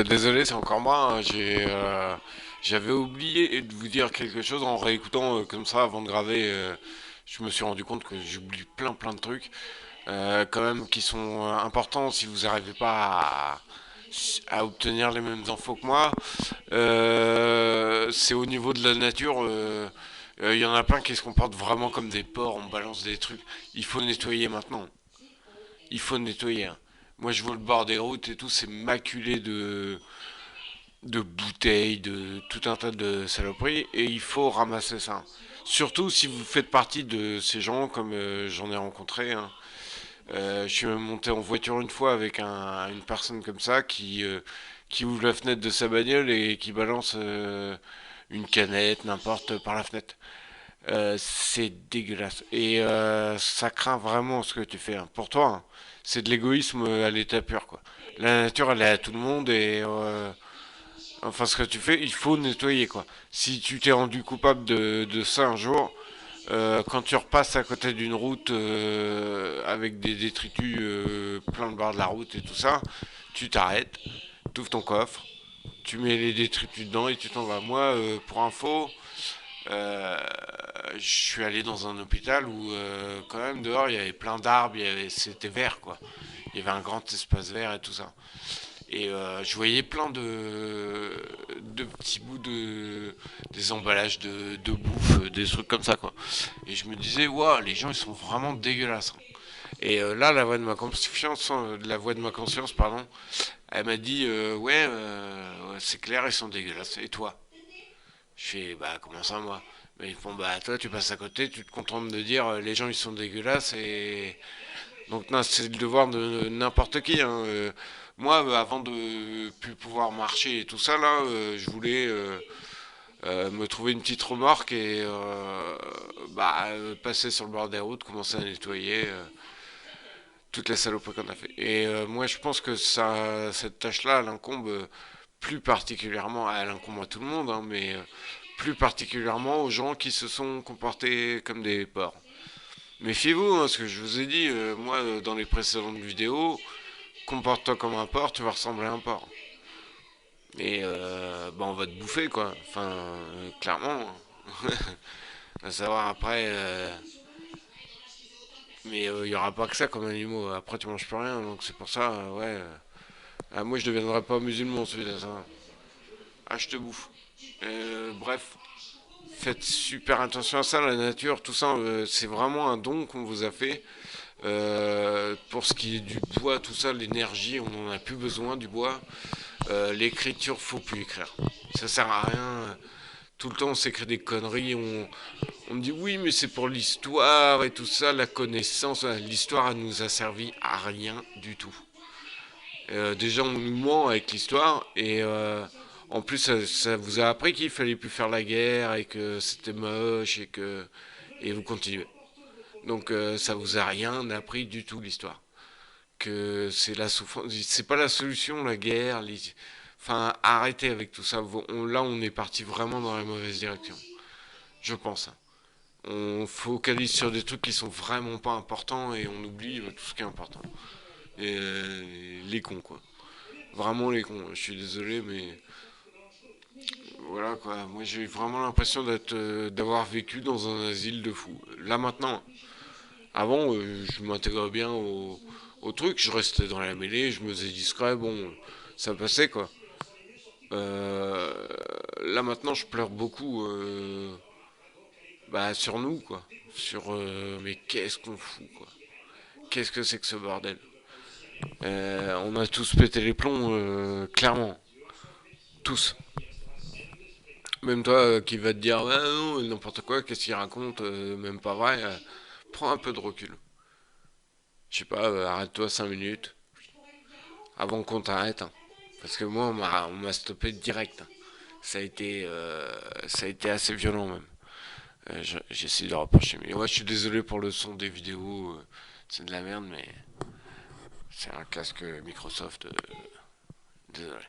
Désolé, c'est encore moi, hein. J'avais oublié de vous dire quelque chose en réécoutant comme ça avant de graver. Je me suis rendu compte que j'oublie plein de trucs quand même qui sont importants si vous n'arrivez pas à obtenir les mêmes infos que moi. C'est au niveau de la nature. Il y en a plein qui se comportent vraiment comme des porcs. On balance des trucs. Il faut nettoyer maintenant. Il faut nettoyer, hein. Moi, je vois le bord des routes et tout, c'est maculé de bouteilles, de tout un tas de saloperies, et il faut ramasser ça. Surtout si vous faites partie de ces gens, comme j'en ai rencontré, hein. Je suis même monté en voiture une fois avec une personne comme ça qui ouvre la fenêtre de sa bagnole et qui balance une canette, n'importe, par la fenêtre. C'est dégueulasse. Et ça craint vraiment ce que tu fais, hein. Pour toi, hein, c'est de l'égoïsme à l'état pur, quoi. La nature, elle est à tout le monde et enfin, ce que tu fais, il faut nettoyer, quoi. Si tu t'es rendu coupable de ça un jour, quand tu repasses à côté d'une route avec des détritus plein de bord de la route et tout ça, tu t'arrêtes, tu ouvres ton coffre, tu mets les détritus dedans et tu t'en vas. Moi, pour info, euh, je suis allé dans un hôpital où quand même dehors il y avait plein d'arbres, c'était vert quoi. Il y avait un grand espace vert et tout ça. Et je voyais plein de petits bouts des emballages de bouffe, des trucs comme ça quoi. Et je me disais, waouh, les gens ils sont vraiment dégueulasses, hein. Et là, la voix de ma conscience, pardon, elle m'a dit, ouais, ouais, c'est clair, ils sont dégueulasses. Et toi? Je fais, bah comment ça moi? Mais ils font, bah toi tu passes à côté, tu te contentes de dire, les gens ils sont dégueulasses et donc non, c'est le devoir de n'importe qui, hein. Moi, avant de plus pouvoir marcher et tout ça, là, je voulais me trouver une petite remorque et passer sur le bord des routes, commencer à nettoyer toutes les saloperies qu'on a fait. Et moi, je pense que cette tâche-là, elle incombe plus particulièrement, elle incombe à tout le monde, hein, mais plus particulièrement aux gens qui se sont comportés comme des porcs. Méfiez-vous, hein, ce que je vous ai dit, moi, dans les précédentes vidéos, comporte-toi comme un porc, tu vas ressembler à un porc. Et bah, on va te bouffer, quoi. Enfin, clairement, hein. À savoir après, mais il y aura pas que ça comme animaux. Après, tu manges plus rien, donc c'est pour ça, ouais. Ah, moi, je deviendrai pas musulman, celui-là, ça. Ah, je te bouffe. Bref, faites super attention à ça, la nature, tout ça, c'est vraiment un don qu'on vous a fait. Pour ce qui est du bois, tout ça, l'énergie, on n'en a plus besoin du bois. L'écriture, faut plus écrire. Ça sert à rien. Tout le temps, on s'écrit des conneries. On me dit oui, mais c'est pour l'histoire et tout ça, la connaissance. L'histoire, elle nous a servi à rien du tout. Déjà, on nous ment avec l'histoire et en plus, ça vous a appris qu'il fallait plus faire la guerre et que c'était moche et vous continuez. Donc, ça vous a rien appris du tout l'histoire. Que c'est la souffrance, c'est pas la solution, la guerre. Enfin, arrêtez avec tout ça. Là, on est parti vraiment dans la mauvaise direction, je pense, hein. On focalise sur des trucs qui sont vraiment pas importants et on oublie tout ce qui est important. Et les cons, quoi. Vraiment les cons. Je suis désolé, mais voilà quoi. Moi, j'ai vraiment l'impression d'avoir vécu dans un asile de fous. Là maintenant, avant, je m'intégrais bien au truc. Je restais dans la mêlée, je me faisais discret. Bon, ça passait quoi. Là maintenant, je pleure beaucoup sur nous quoi. Sur mais qu'est-ce qu'on fout quoi. Qu'est-ce que c'est que ce bordel? On a tous pété les plombs, clairement. Tous. Même toi qui va te dire ah non, n'importe quoi, qu'est-ce qu'il raconte, même pas vrai. Prends un peu de recul. Je sais pas, arrête-toi 5 minutes avant qu'on t'arrête, hein. Parce que moi, on m'a stoppé direct, hein. Ça a été assez violent même. J'essaie de rapprocher. Mais ouais, je suis désolé pour le son des vidéos. C'est de la merde, mais c'est un casque Microsoft. Désolé.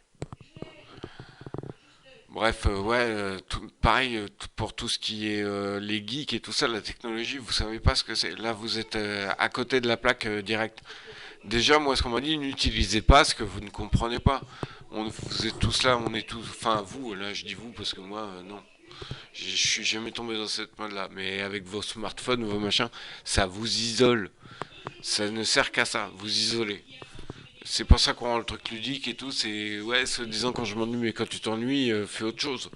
Bref, ouais, pareil pour tout ce qui est les geeks et tout ça, la technologie, vous savez pas ce que c'est. Là, vous êtes à côté de la plaque directe. Déjà, moi, ce qu'on m'a dit, n'utilisez pas ce que vous ne comprenez pas. Vous êtes tous là, on est tous, enfin vous, là je dis vous parce que moi non, je suis jamais tombé dans cette mode-là. Mais avec vos smartphones, vos machins, ça vous isole. Ça ne sert qu'à ça, vous isoler. C'est pour ça qu'on rend le truc ludique et tout. C'est ouais, se disant quand je m'ennuie, mais quand tu t'ennuies, fais autre chose.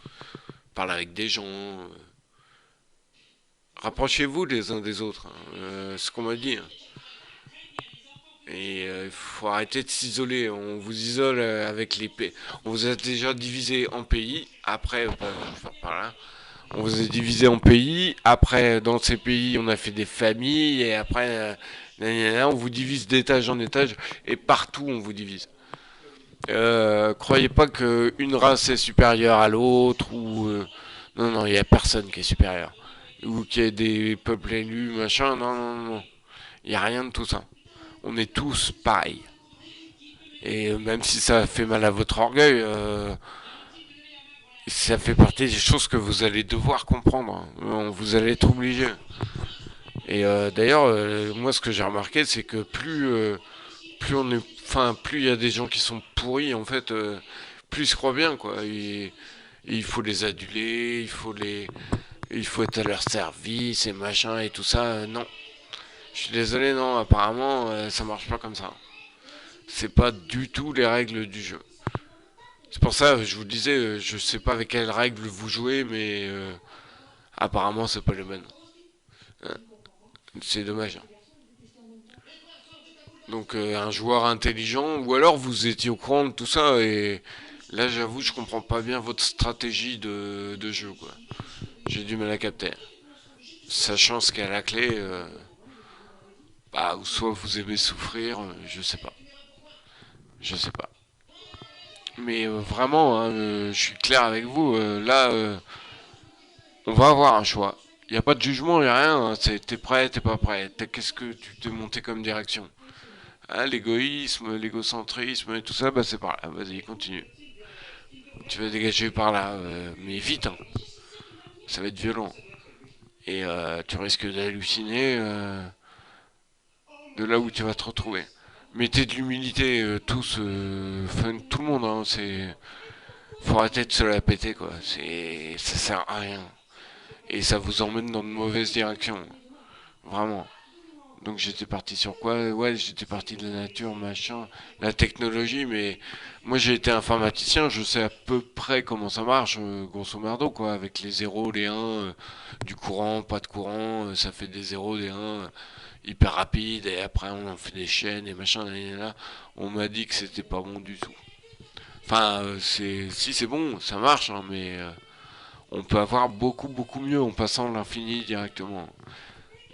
Parle avec des gens. Rapprochez-vous les uns des autres, hein. C'est ce qu'on m'a dit, hein. Et il faut arrêter de s'isoler. On vous isole avec les pays. On vous a déjà divisé en pays. Après, je vais faire par là. On vous a divisé en pays. Après, dans ces pays, on a fait des familles. Et après, on vous divise d'étage en étage. Et partout, on vous divise. Croyez pas qu'une race est supérieure à l'autre. Ou non, non, il n'y a personne qui est supérieur. Ou qu'il y ait des peuples élus, machin. Non, non, non. Il n'y a rien de tout ça. On est tous pareils. Et même si ça fait mal à votre orgueil, ça fait partie des choses que vous allez devoir comprendre. Vous allez être obligé. Et d'ailleurs, moi, ce que j'ai remarqué, c'est que plus on est, enfin, plus il y a des gens qui sont pourris, en fait, plus ils se croient bien, quoi. Et il faut les aduler, il faut être à leur service et machin et tout ça. Non, je suis désolé, non. Apparemment, ça marche pas comme ça. C'est pas du tout les règles du jeu. C'est pour ça, je vous disais, je sais pas avec quelles règles vous jouez, mais apparemment c'est pas les bonnes. Hein. C'est dommage. Donc un joueur intelligent, ou alors vous étiez au courant de tout ça, et là j'avoue je comprends pas bien votre stratégie de jeu, quoi. J'ai du mal à capter. Sachant ce qu'il y a à la clé, bah, ou soit vous aimez souffrir, je sais pas. Je sais pas. Mais vraiment, hein, je suis clair avec vous, là, on va avoir un choix. Il n'y a pas de jugement, il n'y a rien. Hein. T'es prêt, t'es pas prêt. Qu'est-ce que tu t'es monté comme direction? Hein, l'égoïsme, l'égocentrisme et tout ça, bah c'est par là. Vas-y, continue. Tu vas dégager par là, mais vite, hein. Ça va être violent. Et tu risques d'halluciner de là où tu vas te retrouver. Mettez de l'humilité, tous, enfin, tout le monde, hein, faut arrêter de se la péter, quoi. Ça sert à rien. Et ça vous emmène dans de mauvaises directions. Vraiment. Donc j'étais parti sur quoi? Ouais, j'étais parti de la nature, machin, la technologie, mais moi j'ai été informaticien, je sais à peu près comment ça marche, grosso merdo, quoi, avec les zéros, les 1, du courant, pas de courant, ça fait des zéros, des 1, hyper rapide, et après on en fait des chaînes et machin, là, là. On m'a dit que c'était pas bon du tout. Enfin, si c'est bon, ça marche, hein, mais on peut avoir beaucoup, beaucoup mieux en passant l'infini directement.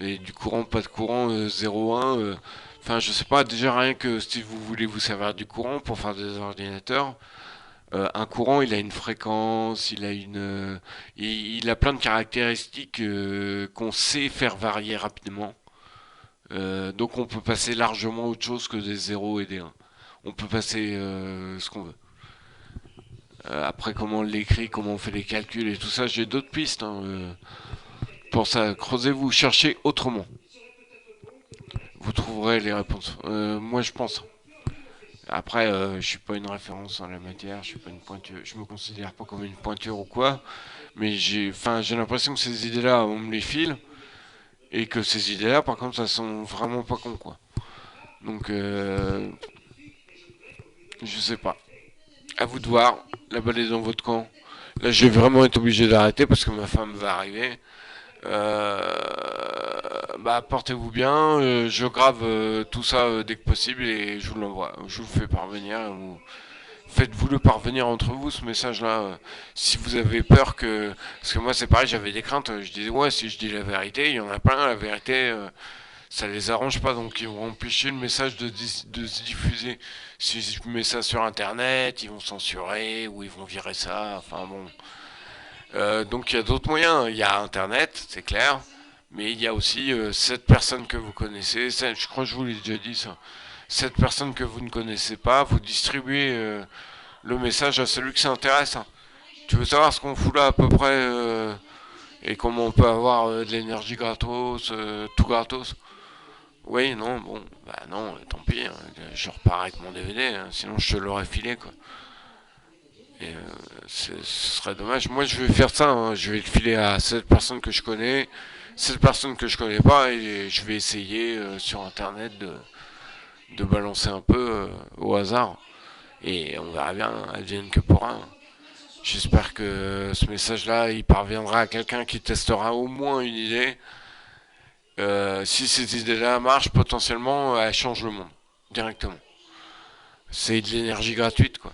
Et du courant, pas de courant, 0,1. Enfin, je sais pas, déjà rien que si vous voulez vous servir du courant pour faire des ordinateurs, un courant, il a une fréquence, il a plein de caractéristiques qu'on sait faire varier rapidement. Donc on peut passer largement autre chose que des 0 et des 1. On peut passer ce qu'on veut. Après, comment on l'écrit, comment on fait les calculs et tout ça, j'ai d'autres pistes, hein. Pour ça, creusez-vous, cherchez autrement. Vous trouverez les réponses. Moi, je pense. Après, je suis pas une référence en la matière, je suis pas une pointure, je me considère pas comme une pointure ou quoi, mais j'ai l'impression que ces idées-là, on me les file, et que ces idées-là, par contre, ça sont vraiment pas cons, quoi. Donc, je sais pas. À vous de voir. La balle est dans votre camp. Là, je vais vraiment être obligé d'arrêter parce que ma femme va arriver. Bah, portez-vous bien. Je grave tout ça dès que possible et je vous l'envoie. Je vous le fais parvenir. Faites-vous le parvenir entre vous ce message-là. Si vous avez peur que, parce que moi c'est pareil, j'avais des craintes. Je disais ouais, si je dis la vérité, il y en a plein. La vérité, ça les arrange pas, donc ils vont empêcher le message de se diffuser. Si je mets ça sur Internet, ils vont censurer ou ils vont virer ça. Enfin bon. Donc il y a d'autres moyens. Il y a Internet, c'est clair. Mais il y a aussi cette personne que vous connaissez. Je crois que je vous l'ai déjà dit ça. Cette personne que vous ne connaissez pas, vous distribuez le message à celui que ça intéresse. Hein. Tu veux savoir ce qu'on fout là à peu près et comment on peut avoir de l'énergie gratos, tout gratos. Oui, non, bon, bah non, tant pis. Hein, je repars avec mon DVD, hein, sinon je te l'aurais filé quoi. Et ce serait dommage. Moi, je vais faire ça, hein. Je vais le filer à cette personne que je connais, cette personne que je connais pas, et je vais essayer sur Internet de balancer un peu au hasard. Et on verra bien, advienne que pourra, hein. J'espère que ce message-là, il parviendra à quelqu'un qui testera au moins une idée. Si cette idée-là marche, potentiellement, elle change le monde directement. C'est de l'énergie gratuite, quoi.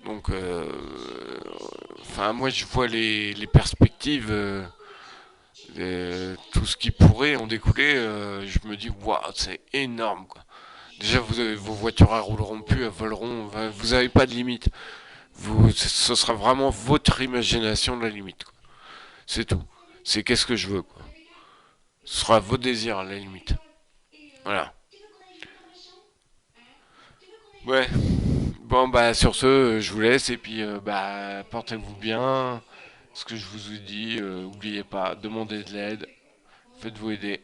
Donc, enfin, moi, je vois les perspectives, tout ce qui pourrait en découler. Je me dis, waouh, c'est énorme, quoi. Déjà, vos voitures, elles rouleront plus, elles voleront. Vous n'avez pas de limite. Ce sera vraiment votre imagination de la limite, quoi. C'est tout. C'est qu'est-ce que je veux, quoi. Ce sera vos désirs, à la limite. Voilà. Ouais. Bon, bah, sur ce, je vous laisse et puis, bah, portez-vous bien. Ce que je vous ai dit, oubliez pas, demandez de l'aide, faites-vous aider.